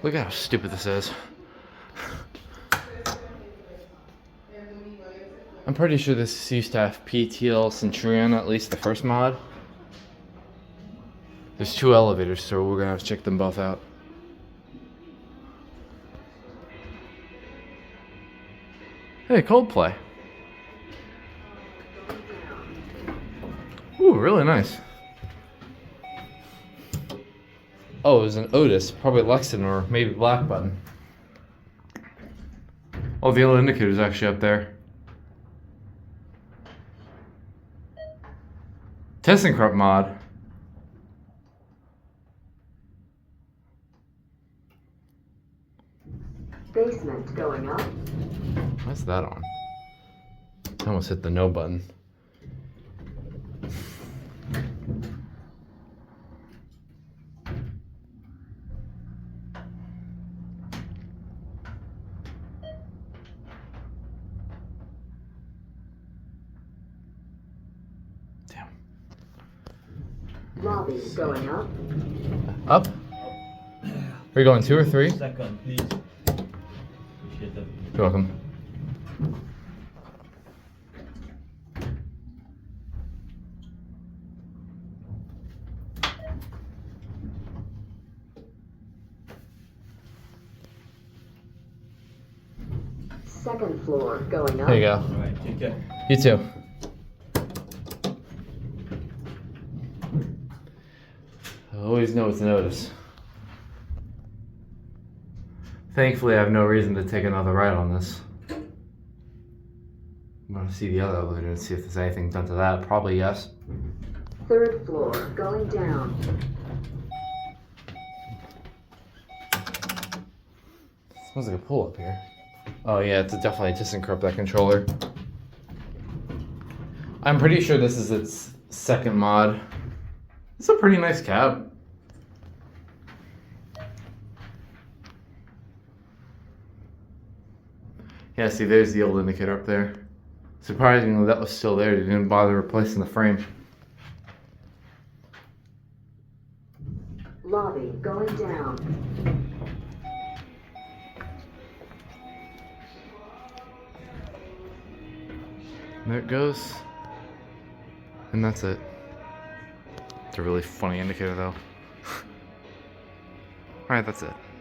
Look at how stupid this is. I'm pretty sure this used to have PTL Centurion, at least the first mod. There's 2 elevators, so we're gonna have to check them both out. Hey, Coldplay. Ooh, really nice. Oh, it was an Otis, probably Lexan or maybe Black Button. Oh, the yellow indicator's actually up there. Thyssenkrupp mod. Basement going up. What's that on? I almost hit the no button. Damn. Lobby going up. Up? Are you going 2 or 3? Second, please. Appreciate it. You're welcome. Second floor going up. There you go. Alright, take care. You too. I always know it's an Otis. Thankfully, I have no reason to take another ride on this. I'm gonna see the other elevator and see if there's anything done to that. Probably yes. Third floor going down. Smells like a pull up here. Oh yeah, it's definitely a Thyssenkrupp, that controller. I'm pretty sure this is its second mod. It's a pretty nice cab. Yeah, see, there's the old indicator up there. Surprisingly, that was still there. They didn't bother replacing the frame. Lobby going down. There it goes. And that's it. It's a really funny indicator though. Alright, that's it.